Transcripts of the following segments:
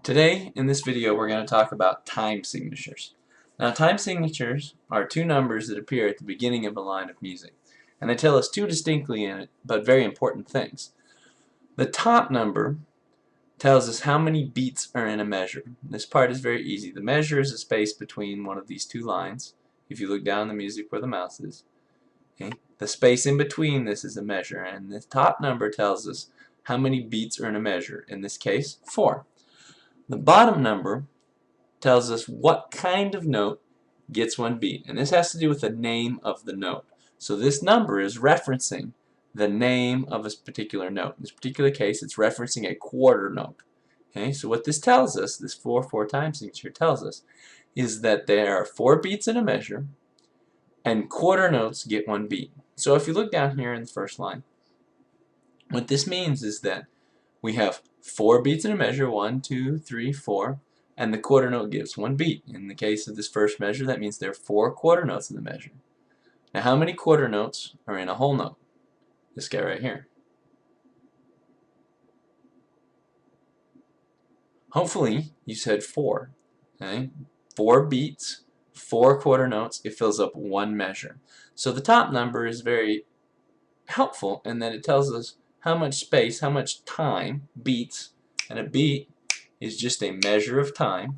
Today, in this video, we're going to talk about time signatures. Now, time signatures are two numbers that appear at the beginning of a line of music, and they tell us two distinctly but very important things. The top number tells us how many beats are in a measure. This part is very easy. The measure is a space between one of these two lines, if you look down the music where the mouse is. Okay? The space in between this is a measure, and the top number tells us how many beats are in a measure, in this case, 4. The bottom number tells us what kind of note gets one beat, and this has to do with the name of the note. So this number is referencing the name of a particular note. In this particular case, it's referencing a quarter note. Okay, so what this tells us, this 4/4 time signature tells us, is that there are 4 beats in a measure, and quarter notes get one beat. So if you look down here in the first line, what this means is that we have 4 beats in a measure, 1, 2, 3, 4, and the quarter note gives one beat. In the case of this first measure, that means there are 4 quarter notes in the measure. Now, how many quarter notes are in a whole note? This guy right here. Hopefully, you said 4. Okay? 4 beats, 4 quarter notes, it fills up one measure. So the top number is very helpful in that it tells us how much space, how much time, beats, and a beat is just a measure of time.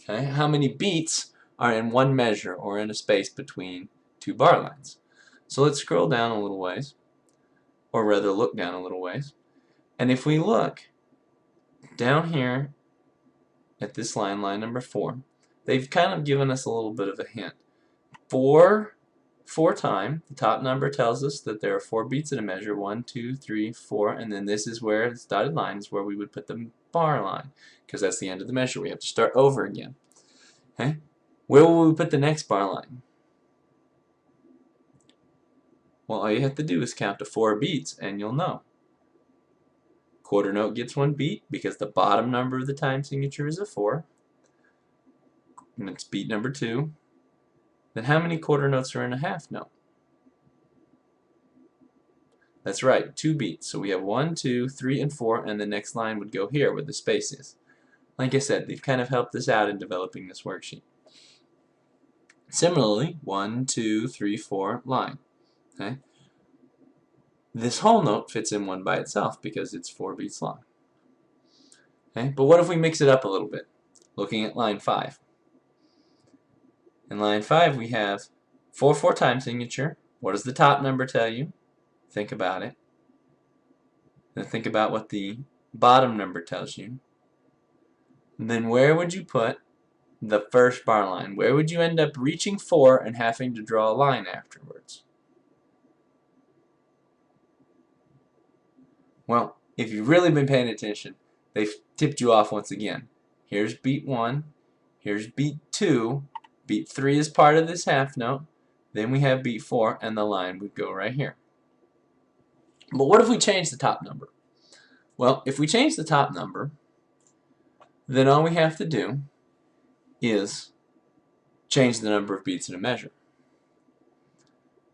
Okay? How many beats are in one measure or in a space between two bar lines? So let's scroll down a little ways, or rather look down a little ways, and if we look down here at this line, line number 4, they've kind of given us a little bit of a hint. 4 time, the top number tells us that there are 4 beats in a measure, 1, 2, 3, 4, and then this is where this dotted line is where we would put the bar line, because that's the end of the measure. We have to start over again. Okay? Where will we put the next bar line? Well, all you have to do is count to 4 beats and you'll know. Quarter note gets one beat because the bottom number of the time signature is a 4. And it's beat number 2. Then how many quarter notes are in a half note? That's right, 2 beats. So we have 1, 2, 3, and 4, and the next line would go here where the space is. Like I said, they've kind of helped us out in developing this worksheet. Similarly, 1, 2, 3, 4, line. Okay? This whole note fits in one by itself because it's 4 beats long. Okay? But what if we mix it up a little bit? Looking at line 5. In line 5 we have 4/4 time signature. What does the top number tell you? Think about it. Then think about what the bottom number tells you. And then where would you put the first bar line? Where would you end up reaching for and having to draw a line afterwards? Well, if you've really been paying attention, they've tipped you off once again. Here's beat 1, here's beat 2, beat 3 is part of this half note, then we have beat 4, and the line would go right here. But what if we change the top number? Well, if we change the top number, then all we have to do is change the number of beats in a measure.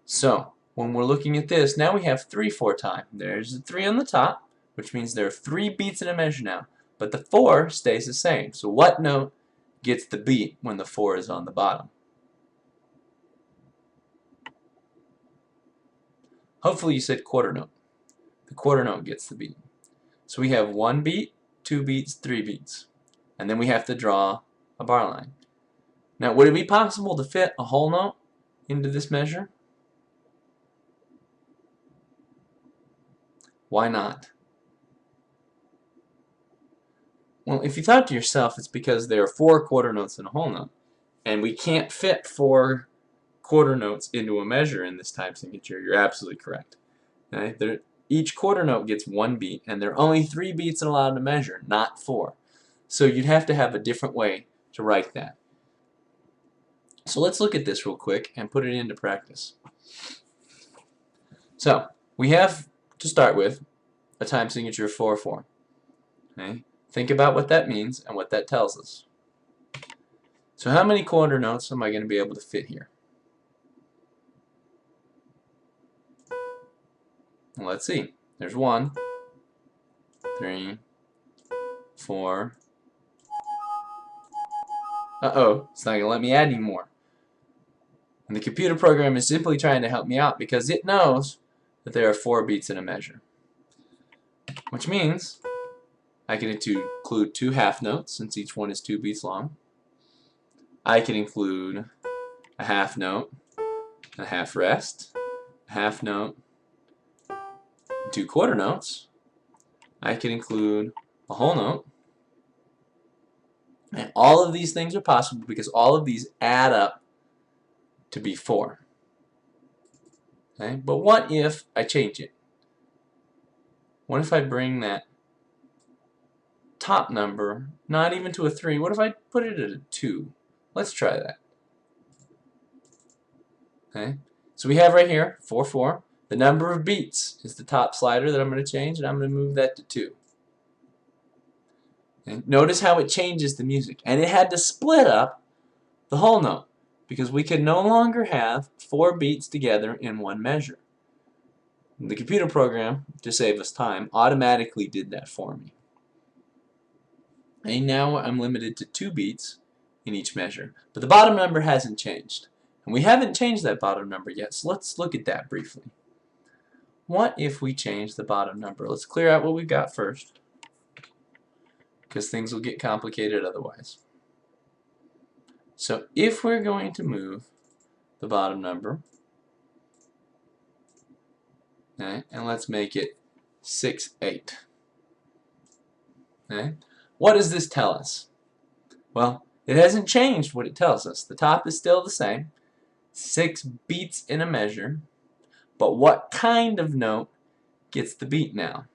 So, when we're looking at this, now we have 3/4 time. There's a 3 on the top, which means there are 3 beats in a measure now, but the 4 stays the same. So what note gets the beat when the 4 is on the bottom? Hopefully you said quarter note. The quarter note gets the beat. So we have 1 beat, 2 beats, 3 beats. And then we have to draw a bar line. Now, would it be possible to fit a whole note into this measure? Why not? Well, if you thought to yourself, it's because there are 4 quarter notes in a whole note, and we can't fit 4 quarter notes into a measure in this time signature. You're absolutely correct. Okay? Each quarter note gets 1 beat, and there are only 3 beats allowed in a measure, not 4. So you'd have to have a different way to write that. So let's look at this real quick and put it into practice. So we have, to start with, a time signature of 4/4. Okay? Think about what that means and what that tells us. So how many quarter notes am I going to be able to fit here? Well, let's see. There's 1, 3, 4. Uh-oh, it's not going to let me add any more. And the computer program is simply trying to help me out because it knows that there are 4 beats in a measure. Which means I can include 2 half notes since each one is 2 beats long. I can include a half note, a half rest, a half note, 2 quarter notes. I can include a whole note. And all of these things are possible because all of these add up to be 4. Okay? But what if I change it? What if I bring that top number not even to a 3? What if I put it at a 2? Let's try that. Okay? So we have right here 4, 4. The number of beats is the top slider that I'm going to change, and I'm going to move that to 2. Okay? Notice how it changes the music. And it had to split up the whole note because we can no longer have 4 beats together in one measure. The computer program, to save us time, automatically did that for me. And now I'm limited to 2 beats in each measure. But the bottom number hasn't changed. And we haven't changed that bottom number yet, so let's look at that briefly. What if we change the bottom number? Let's clear out what we've got first, because things will get complicated otherwise. So if we're going to move the bottom number, okay, and let's make it 6, 8. Okay, what does this tell us? Well, it hasn't changed what it tells us. The top is still the same, 6 beats in a measure, but what kind of note gets the beat now?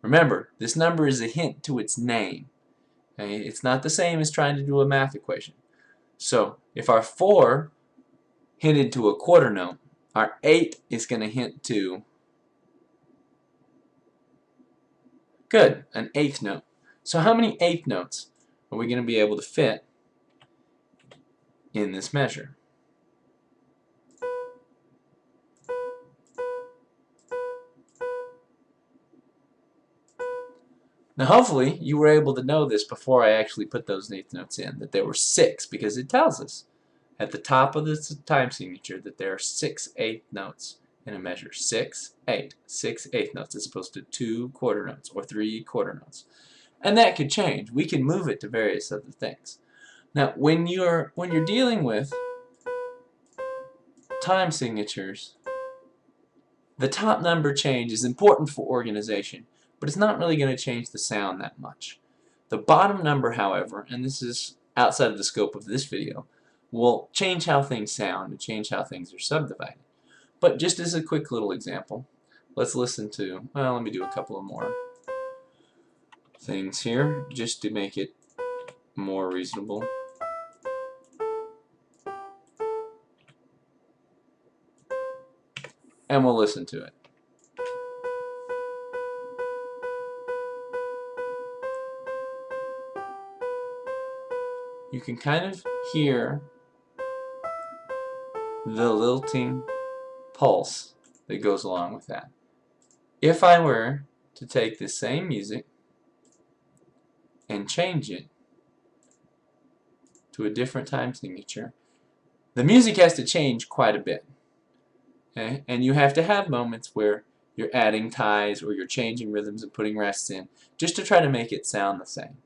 Remember, this number is a hint to its name. Okay? It's not the same as trying to do a math equation. So if our 4 hinted to a quarter note, our 8 is going to hint to, good, an eighth note. So how many eighth notes are we going to be able to fit in this measure? Now hopefully you were able to know this before I actually put those eighth notes in, that there were 6, because it tells us at the top of this time signature that there are 6 eighth notes in a measure. 6, 8. 6 eighth notes as opposed to 2 quarter notes or 3 quarter notes. And that could change. We can move it to various other things. Now when you're dealing with time signatures, the top number change is important for organization, but it's not really going to change the sound that much. The bottom number, however, and this is outside of the scope of this video, will change how things sound and change how things are subdivided. But just as a quick little example, let's listen to, well, let me do a couple of more things here just to make it more reasonable. And we'll listen to it. You can kind of hear the lilting pulse that goes along with that. If I were to take the same music and change it to a different time signature, the music has to change quite a bit. Okay? And you have to have moments where you're adding ties or you're changing rhythms and putting rests in just to try to make it sound the same.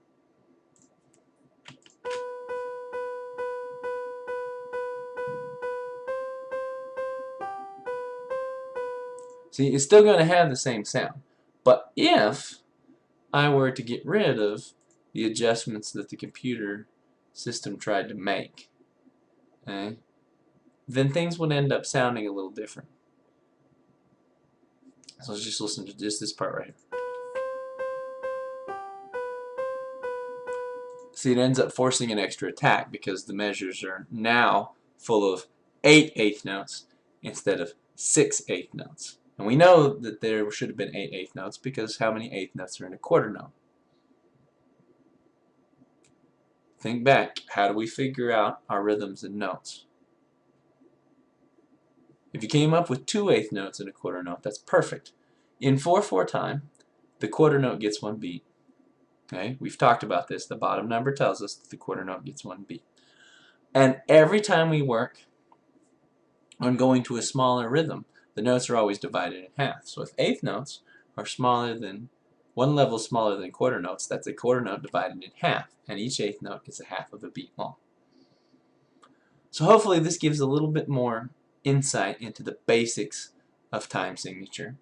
See, it's still going to have the same sound. But if I were to get rid of the adjustments that the computer system tried to make, okay, then things would end up sounding a little different. So let's just listen to just this part right here. See, it ends up forcing an extra attack because the measures are now full of 8 eighth notes instead of 6 eighth notes. And we know that there should have been 8 eighth notes because how many eighth notes are in a quarter note? Think back. How do we figure out our rhythms and notes? If you came up with 2 eighth notes in a quarter note, that's perfect. In 4/4 time, the quarter note gets one beat. Okay, we've talked about this. The bottom number tells us that the quarter note gets one beat. And every time we work on going to a smaller rhythm, the notes are always divided in half. So if eighth notes are smaller than one level smaller than quarter notes, that's a quarter note divided in half, and each eighth note is a half of a beat long. So hopefully this gives a little bit more insight into the basics of time signature.